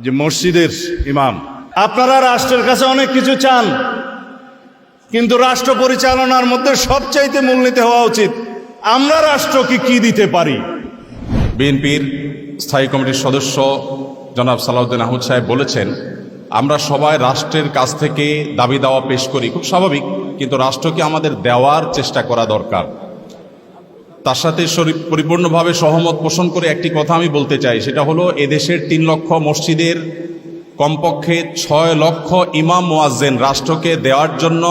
যে মসজিদের ইমাম, আপনারা রাষ্ট্রের কাছে অনেক কিছু চান, কিন্তু রাষ্ট্র পরিচালনার মধ্যে সবচাইতে মূলনীতি হওয়া উচিত আমরা রাষ্ট্রকে কি দিতে পারি। বিএনপির স্থায়ী কমিটির সদস্য জনাব সালাউদ্দিন আহমদ সাহেব বলেছেন, আমরা সবাই রাষ্ট্রের কাছ থেকে দাবি দাওয়া পেশ করি, খুব স্বাভাবিক, কিন্তু রাষ্ট্রকে আমাদের দেওয়ার চেষ্টা করা দরকার। তার সাথে পরিপূর্ণভাবে সহমত পোষণ করে একটি কথা আমি বলতে চাই, সেটা হলো এদেশের 3 লক্ষ মসজিদের কমপক্ষে 6 লক্ষ ইমাম মুয়াজ্জিন রাষ্ট্রকে দেওয়ার জন্য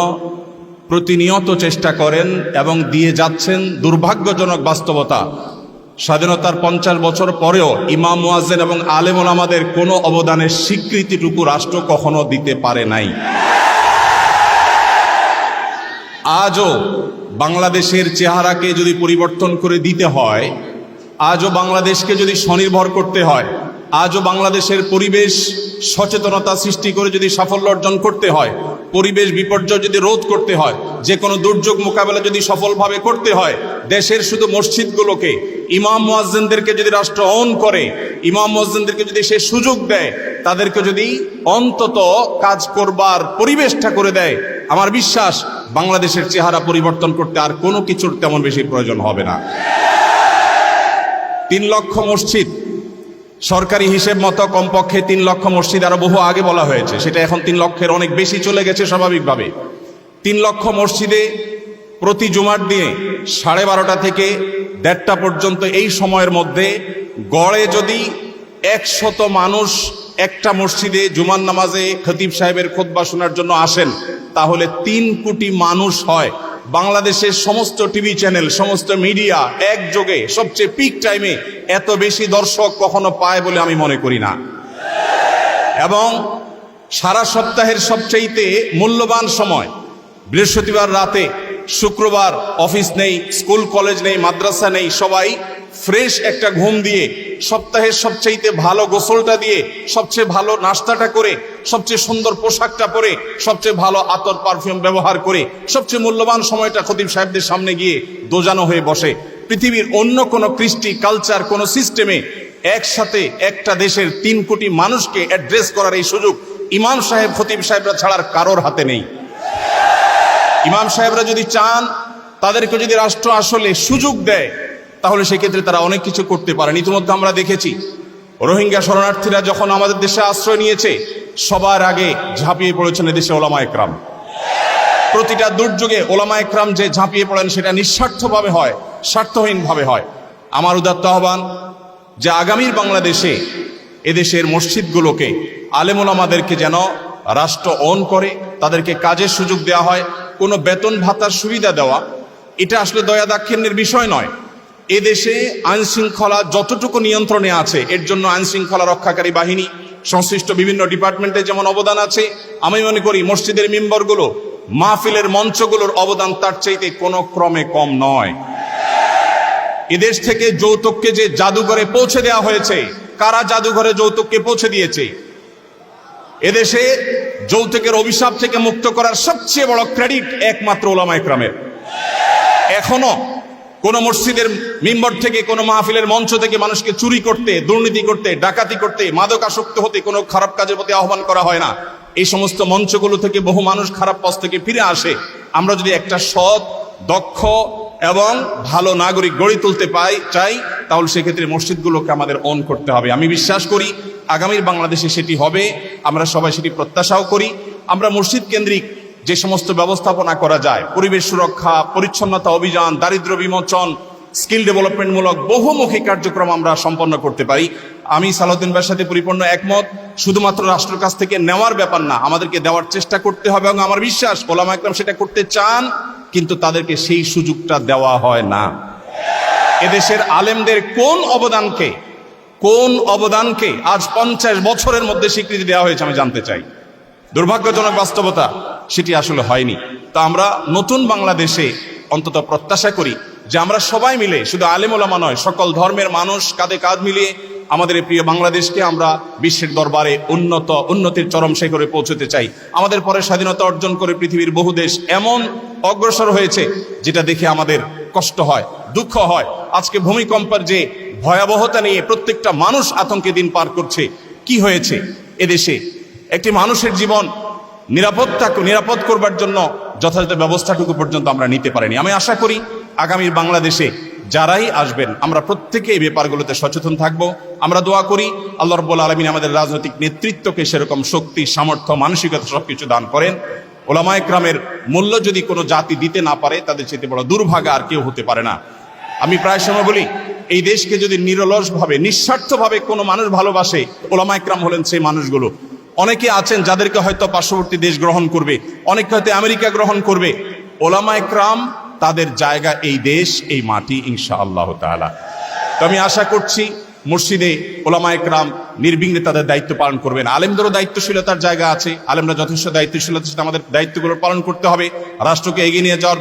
প্রতিনিয়ত চেষ্টা করেন এবং দিয়ে যাচ্ছেন। দুর্ভাগ্যজনক বাস্তবতা, স্বাধীনতার 50 বছর পরেও ইমাম মুয়াজ্জিন এবং আলেম ওলামাদের কোনো অবদানের স্বীকৃতিটুকু রাষ্ট্র কখনো দিতে পারে নাই। আজও বাংলাদেশের চেহারাকে যদি পরিবর্তন করে দিতে হয়, আজও বাংলাদেশকে যদি স্বনির্ভর করতে হয়, আজও বাংলাদেশের পরিবেশ সচেতনতা সৃষ্টি করে যদি সাফল্য অর্জন করতে হয়, পরিবেশ বিপর্যয় যদি রোধ করতে হয়, যে কোনো দুর্যোগ মোকাবেলা যদি সফলভাবে করতে হয়, দেশের শুধু মসজিদগুলোকে ইমাম মুয়াজ্জিনদেরকে যদি রাষ্ট্র অন করে, ইমাম মুয়াজ্জিনদেরকে যদি সে সুযোগ দেয়, তাদেরকে যদি অন্তত কাজ করবার পরিবেশটা করে দেয়, আমার বিশ্বাস বাংলাদেশের চেহারা পরিবর্তন করতে আর কোনো কিছুর তেমন বেশি প্রয়োজন হবে না। 3 লক্ষ মসজিদ সরকারি হিসেব মতো কমপক্ষে 3 লক্ষ মসজিদ আরো বহু আগে বলা হয়েছে, সেটা এখন 3 লক্ষের অনেক বেশি চলে গেছে স্বাভাবিকভাবে। 3 লক্ষ মসজিদে প্রতি জুমার দিনে 12:30 থেকে 1:30 পর্যন্ত এই সময়ের মধ্যে গড়ে যদি 100 মানুষ একটা মসজিদে জুমার নামাজে খতিব সাহেবের খুতবা শোনার জন্য আসেন, তাহলে 3 কোটি মানুষ হয়। বাংলাদেশের সমস্ত টিভি চ্যানেল, সমস্ত মিডিয়া একযোগে সবচেয়ে পিক টাইমে এত বেশি দর্শক কখনো পায় বলে আমি মনে করি না। এবং সারা সপ্তাহের সবচাইতে মূল্যবান সময় বৃহস্পতিবার রাতে, শুক্রবার অফিস নেই, স্কুল কলেজ নেই, মাদ্রাসা নেই, সবাই ফ্রেশ একটা ঘুম দিয়ে, সপ্তাহের সবচাইতে ভালো গোসলটা দিয়ে, সবচেয়ে ভালো নাস্তাটা করে, সবচেয়ে সুন্দর পোশাকটা পরে, সবচেয়ে ভালো আতর পারফিউম ব্যবহার করে, সবচেয়ে মূল্যবান সময়টা খতিব সাহেবদের সামনে গিয়ে দোজানো হয়ে বসে। পৃথিবীর অন্য কোনো কৃষ্টি, কালচার, কোনো সিস্টেমে একসাথে একটা দেশের 3 কোটি মানুষকে অ্যাড্রেস করার এই সুযোগ ইমাম সাহেব, খতিব সাহেবরা ছাড়ার কারোর হাতে নেই। ইমাম সাহেবরা যদি চান, তাদেরকে যদি রাষ্ট্র আসলে সুযোগ দেয়, তাহলে সেক্ষেত্রে তারা অনেক কিছু করতে পারেন। ইতিমধ্যে আমরা দেখেছি রোহিঙ্গা শরণার্থীরা যখন আমাদের দেশে আশ্রয় নিয়েছে, সবার আগে ঝাঁপিয়ে পড়েছেন এদেশে ওলামা একরাম। প্রতিটা দুর্যোগে ওলামা একরাম যে ঝাঁপিয়ে পড়েন, সেটা নিঃস্বার্থভাবে হয়, স্বার্থহীনভাবে হয়। আমার উদাত্ত আহ্বান যে আগামীর বাংলাদেশে এদেশের মসজিদগুলোকে, আলেম ওলামাদেরকে যেন রাষ্ট্র অন করে, তাদেরকে কাজের সুযোগ দেওয়া হয়। কোনো বেতন ভাতার সুবিধা দেওয়া, এটা আসলে দয়া দাক্ষিণ্যের বিষয় নয়। এদেশে আইন শৃঙ্খলা যতটুকু নিয়ন্ত্রণে আছে, এর জন্য আইন শৃঙ্খলা রক্ষাকারী বাহিনী, সংশ্লিষ্ট বিভিন্ন ডিপার্টমেন্টে যেমন অবদান আছে, আমি মনে করি মসজিদের মিম্বরগুলো, মাহফিলের মঞ্চগুলোর অবদান তার চাইতে কোনো ক্রমে কম নয়। এদেশ থেকে যৌতুককে যে জাদুঘরে পৌঁছে দেওয়া হয়েছে, কারা জাদুঘরে যৌতুককে পৌঁছে দিয়েছে? এদেশে যৌতুকের অভিশাপ থেকে মুক্ত করার সবচেয়ে বড় ক্রেডিট একমাত্র ওলামা একরামের। এখনো কোন মসজিদের মিম্বর থেকে, কোন মাহফিলের মঞ্চ থেকে মানুষকে চুরি করতে, দুর্নীতি করতে, ডাকাতি করতে, মাদকাসক্ত হতে, কোনো খারাপ কাজের প্রতি আহ্বান করা হয় না। এই সমস্ত মঞ্চগুলো থেকে বহু মানুষ খারাপ পথ থেকে ফিরে আসে। আমরা যদি একটা সৎ, দক্ষ এবং ভালো নাগরিক গড়ে তুলতে চাই, তাহলে সেক্ষেত্রে মসজিদগুলোকে আমাদের অন করতে হবে। আমি বিশ্বাস করি আগামীর বাংলাদেশে সেটি হবে, আমরা সবাই সেটি প্রত্যাশাও করি। আমরা মসজিদ কেন্দ্রিক যে সমস্ত ব্যবস্থাপনা করা যায়, পরিবেশ সুরক্ষা, পরিচ্ছন্নতা অভিযান, দারিদ্র বিমোচন, স্কিল ডেভেলপমেন্টমূলক বহুমুখী কার্যক্রম আমরা সম্পন্ন করতে পারি। আমি সালাউদ্দিন ভাইয়ের সাথে পরিপূর্ণ একমত। শুধুমাত্র রাষ্ট্রের কাছ থেকে নেওয়ার ব্যাপার না, আমাদেরকে দেওয়ার চেষ্টা করতে হবে। এবং আমার বিশ্বাস ওলামা একরাম সেটা করতে চান, কিন্তু তাদেরকে সেই সুযোগটা দেওয়া হয় না। এদেশের আলেমদের কোন অবদানকে আজ 50 বছরের মধ্যে স্বীকৃতি দেওয়া হয়েছে আমি জানতে চাই। দুর্ভাগ্যজনক বাস্তবতা, সেটি আসলে হয়নি। তা আমরা নতুন বাংলাদেশে অন্তত প্রত্যাশা করি যে আমরা সবাই মিলে, শুধু আলেম ওলামা নয়, সকল ধর্মের মানুষ কাঁধে কাঁধ মিলিয়ে আমাদের এই প্রিয় বাংলাদেশকে আমরা বিশ্বের দরবারে উন্নতির চরম শিখরে পৌঁছতে চাই। আমাদের পরে স্বাধীনতা অর্জন করে পৃথিবীর বহু দেশ এমন অগ্রসর হয়েছে, যেটা দেখে আমাদের কষ্ট হয়, দুঃখ হয়। আজকে ভূমিকম্পের যে ভয়াবহতা নিয়ে প্রত্যেকটা মানুষ আতঙ্কে দিন পার করছে, কি হয়েছে এদেশে? একটি মানুষের জীবন নিরাপদ করবার জন্য যথাযথ ব্যবস্থাটুকু পর্যন্ত আমরা নিতে পারিনি। আমি আশা করি আগামী বাংলাদেশে যারাই আসবেন আমরা প্রত্যেকে এই ব্যাপারগুলোতে সচেতন থাকব। আমরা দোয়া করি আল্লাহ রাব্বুল আলামিন আমাদের রাজনৈতিক নেতৃত্বকে সেরকম শক্তি, সামর্থ্য, মানসিকতা সবকিছু দান করেন। ওলামায়ে কেরামের মূল্য যদি কোনো জাতি দিতে না পারে, তাদের চেয়ে বড় দুর্ভাগা আর কেউ হতে পারে না। আমি প্রায় সময় বলি, এই দেশকে যদি নিরলসভাবে, নিঃস্বার্থভাবে কোনো মানুষ ভালোবাসে, ওলামায়ে কেরাম হলেন সেই মানুষগুলো। অনেকে আছেন যাদেরকে হয়তো পার্শ্ববর্তী দেশ গ্রহণ করবে, অনেকে হয়তো আমেরিকা গ্রহণ করবে। ওলামায়ে কেরাম তাদের জায়গা এই দেশ, এই মাটি, ইনশাআল্লাহ তাআলা। তো আমি আশা করছি মসজিদে ওলামায়ে কেরাম নির্বিঘ্নে তাদের দায়িত্ব পালন করবেন। আলেমদেরও দায়িত্বশীলতার জায়গা আছে, আলেমরা যথেষ্ট দায়িত্বশীলতার সাথে আমাদের দায়িত্বগুলো পালন করতে হবে। রাষ্ট্রকে এগিয়ে নিয়ে যাওয়ার